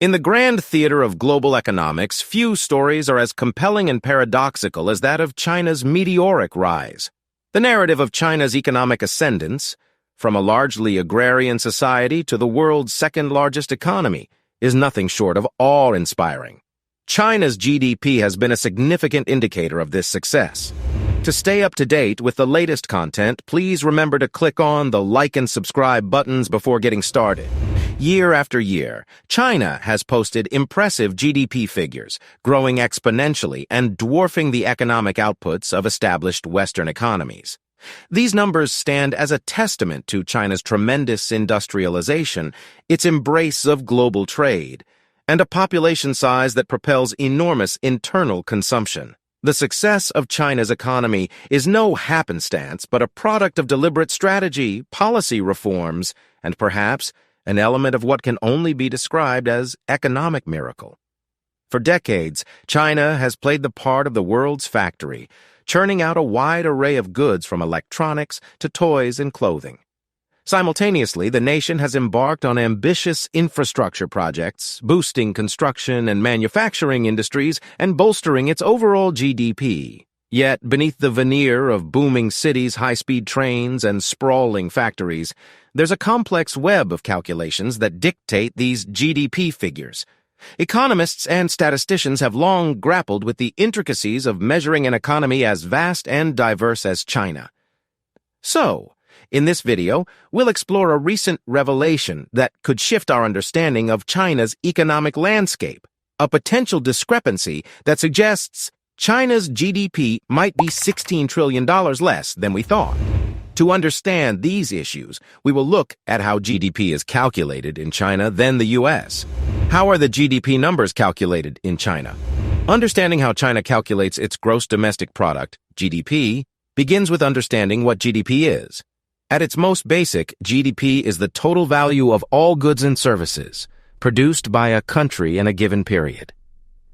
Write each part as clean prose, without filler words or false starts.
In the grand theater of global economics, few stories are as compelling and paradoxical as that of China's meteoric rise. The narrative of China's economic ascendance, from a largely agrarian society to the world's second-largest economy, is nothing short of awe-inspiring. China's GDP has been a significant indicator of this success. To stay up to date with the latest content, please remember to click on the like and subscribe buttons before getting started. Year after year, China has posted impressive GDP figures, growing exponentially and dwarfing the economic outputs of established Western economies. These numbers stand as a testament to China's tremendous industrialization, its embrace of global trade, and a population size that propels enormous internal consumption. The success of China's economy is no happenstance, but a product of deliberate strategy, policy reforms, and perhaps an element of what can only be described as economic miracle. For decades, China has played the part of the world's factory, churning out a wide array of goods from electronics to toys and clothing. Simultaneously, the nation has embarked on ambitious infrastructure projects, boosting construction and manufacturing industries and bolstering its overall GDP. Yet, beneath the veneer of booming cities, high-speed trains, and sprawling factories, there's a complex web of calculations that dictate these GDP figures. Economists and statisticians have long grappled with the intricacies of measuring an economy as vast and diverse as China. So, in this video, we'll explore a recent revelation that could shift our understanding of China's economic landscape, a potential discrepancy that suggests China's GDP might be $16 trillion less than we thought. To understand these issues, we will look at how GDP is calculated in China, then the U.S. How are the GDP numbers calculated in China? Understanding how China calculates its gross domestic product, GDP, begins with understanding what GDP is. At its most basic, GDP is the total value of all goods and services produced by a country in a given period.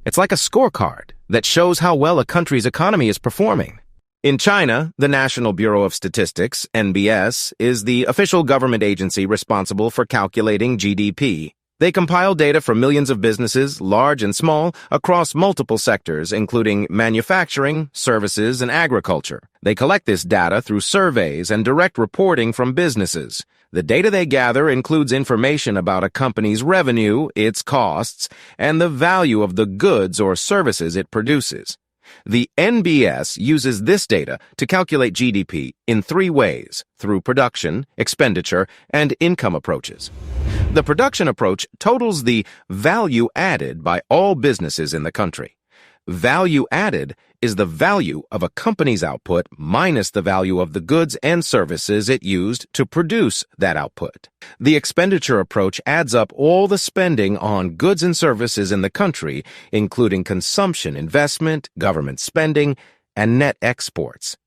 It's like a scorecard that shows how well a country's economy is performing. In China, the National Bureau of Statistics, NBS, is the official government agency responsible for calculating GDP. They compile data from millions of businesses, large and small, across multiple sectors, including manufacturing, services, and agriculture. They collect this data through surveys and direct reporting from businesses. The data they gather includes information about a company's revenue, its costs, and the value of the goods or services it produces. The NBS uses this data to calculate GDP in three ways: through production, expenditure, and income approaches. The production approach totals the value added by all businesses in the country. Value added is the value of a company's output minus the value of the goods and services it used to produce that output. The expenditure approach adds up all the spending on goods and services in the country, including consumption, investment, government spending, and net exports.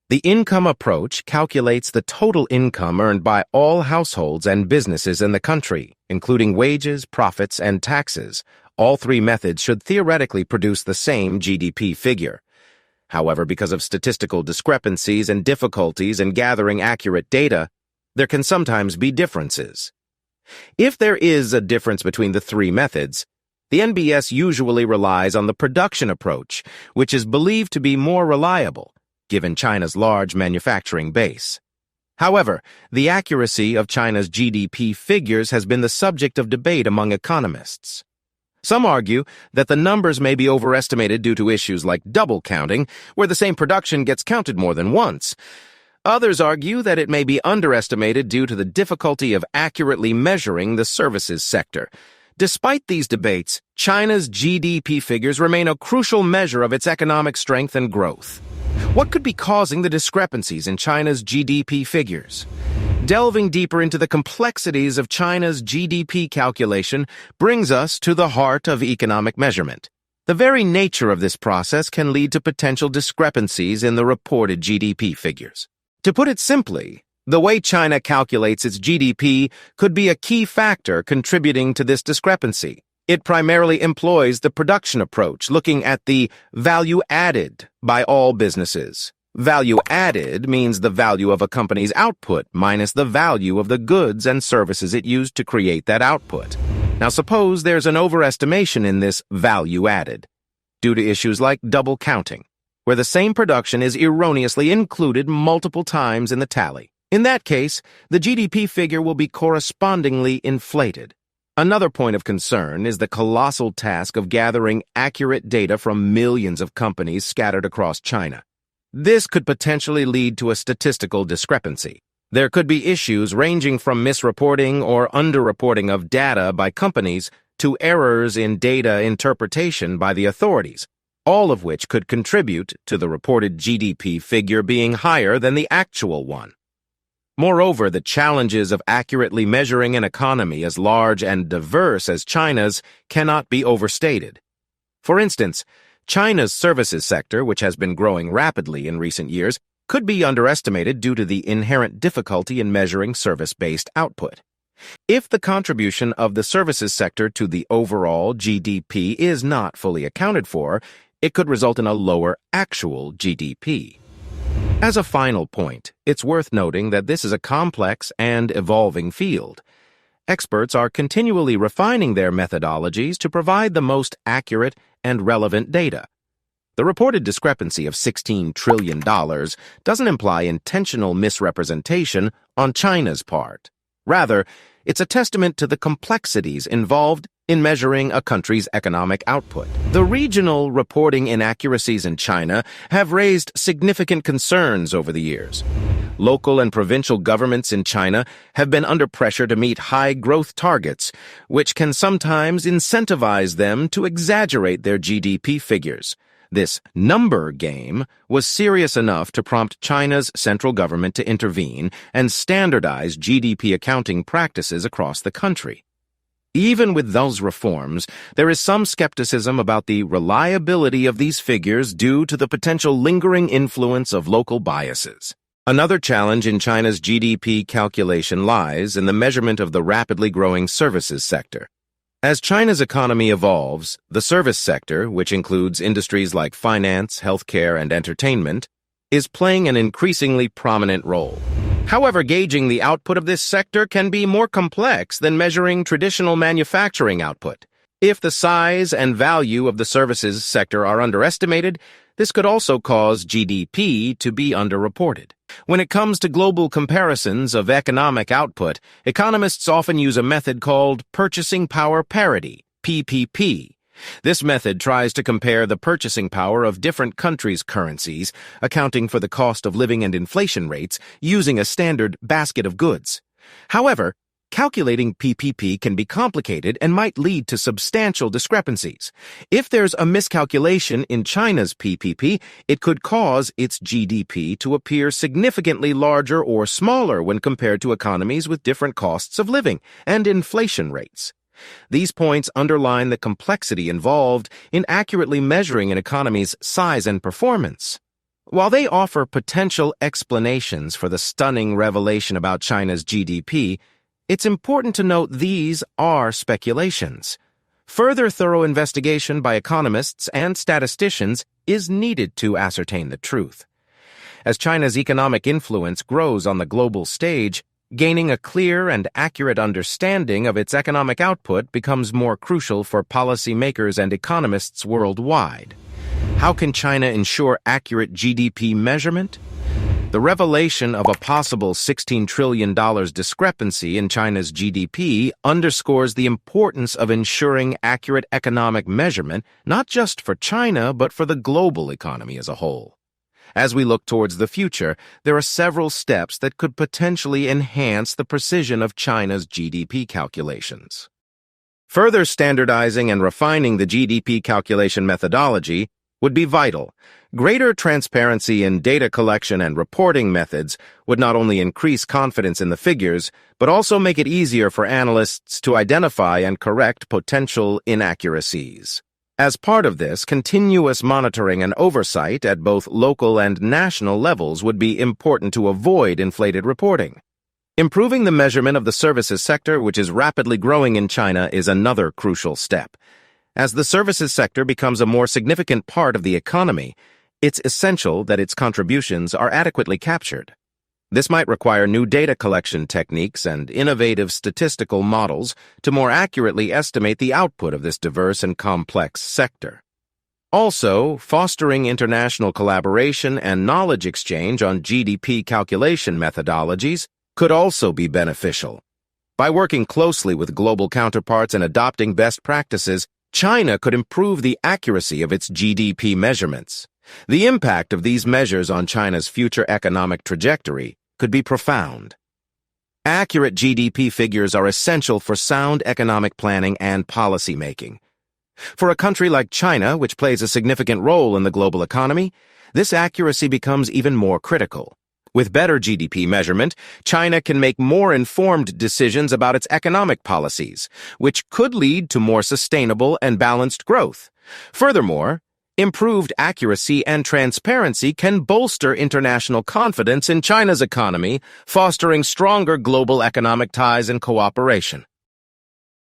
The income approach calculates the total income earned by all households and businesses in the country, including wages, profits, and taxes. All three methods should theoretically produce the same GDP figure. However, because of statistical discrepancies and difficulties in gathering accurate data, there can sometimes be differences. If there is a difference between the three methods, the NBS usually relies on the production approach, which is believed to be more reliable, given China's large manufacturing base. However, the accuracy of China's GDP figures has been the subject of debate among economists. Some argue that the numbers may be overestimated due to issues like double counting, where the same production gets counted more than once. Others argue that it may be underestimated due to the difficulty of accurately measuring the services sector. Despite these debates, China's GDP figures remain a crucial measure of its economic strength and growth. What could be causing the discrepancies in China's GDP figures? Delving deeper into the complexities of China's GDP calculation brings us to the heart of economic measurement. The very nature of this process can lead to potential discrepancies in the reported GDP figures. To put it simply, the way China calculates its GDP could be a key factor contributing to this discrepancy. It primarily employs the production approach, looking at the value added by all businesses. Value added means the value of a company's output minus the value of the goods and services it used to create that output. Now suppose there's an overestimation in this value added, due to issues like double counting, where the same production is erroneously included multiple times in the tally. In that case, the GDP figure will be correspondingly inflated. Another point of concern is the colossal task of gathering accurate data from millions of companies scattered across China. This could potentially lead to a statistical discrepancy. There could be issues ranging from misreporting or underreporting of data by companies to errors in data interpretation by the authorities, all of which could contribute to the reported GDP figure being higher than the actual one. Moreover, the challenges of accurately measuring an economy as large and diverse as China's cannot be overstated. For instance, China's services sector, which has been growing rapidly in recent years, could be underestimated due to the inherent difficulty in measuring service-based output. If the contribution of the services sector to the overall GDP is not fully accounted for, it could result in a lower actual GDP. As a final point, it's worth noting that this is a complex and evolving field. Experts are continually refining their methodologies to provide the most accurate and relevant data. The reported discrepancy of $16 trillion doesn't imply intentional misrepresentation on China's part. Rather, it's a testament to the complexities involved in measuring a country's economic output. The regional reporting inaccuracies in China have raised significant concerns over the years. Local and provincial governments in China have been under pressure to meet high growth targets, which can sometimes incentivize them to exaggerate their GDP figures. This number game was serious enough to prompt China's central government to intervene and standardize GDP accounting practices across the country. Even with those reforms, there is some skepticism about the reliability of these figures due to the potential lingering influence of local biases. Another challenge in China's GDP calculation lies in the measurement of the rapidly growing services sector. As China's economy evolves, the service sector, which includes industries like finance, healthcare, and entertainment, is playing an increasingly prominent role. However, gauging the output of this sector can be more complex than measuring traditional manufacturing output. If the size and value of the services sector are underestimated, this could also cause GDP to be underreported. When it comes to global comparisons of economic output, economists often use a method called purchasing power parity, PPP. This method tries to compare the purchasing power of different countries' currencies, accounting for the cost of living and inflation rates, using a standard basket of goods. However, calculating PPP can be complicated and might lead to substantial discrepancies. If there's a miscalculation in China's PPP, it could cause its GDP to appear significantly larger or smaller when compared to economies with different costs of living and inflation rates. These points underline the complexity involved in accurately measuring an economy's size and performance. While they offer potential explanations for the stunning revelation about China's GDP, it's important to note these are speculations. Further thorough investigation by economists and statisticians is needed to ascertain the truth. As China's economic influence grows on the global stage, gaining a clear and accurate understanding of its economic output becomes more crucial for policymakers and economists worldwide. How can China ensure accurate GDP measurement? The revelation of a possible $16 trillion discrepancy in China's GDP underscores the importance of ensuring accurate economic measurement, not just for China, but for the global economy as a whole. As we look towards the future, there are several steps that could potentially enhance the precision of China's GDP calculations. Further standardizing and refining the GDP calculation methodology would be vital. Greater transparency in data collection and reporting methods would not only increase confidence in the figures, but also make it easier for analysts to identify and correct potential inaccuracies. As part of this, continuous monitoring and oversight at both local and national levels would be important to avoid inflated reporting. Improving the measurement of the services sector, which is rapidly growing in China, is another crucial step. As the services sector becomes a more significant part of the economy, it's essential that its contributions are adequately captured. This might require new data collection techniques and innovative statistical models to more accurately estimate the output of this diverse and complex sector. Also, fostering international collaboration and knowledge exchange on GDP calculation methodologies could also be beneficial. By working closely with global counterparts and adopting best practices, China could improve the accuracy of its GDP measurements. The impact of these measures on China's future economic trajectory could be profound. Accurate GDP figures are essential for sound economic planning and policy making. For a country like China, which plays a significant role in the global economy, this accuracy becomes even more critical. With better GDP measurement, China can make more informed decisions about its economic policies, which could lead to more sustainable and balanced growth. Furthermore, improved accuracy and transparency can bolster international confidence in China's economy, fostering stronger global economic ties and cooperation.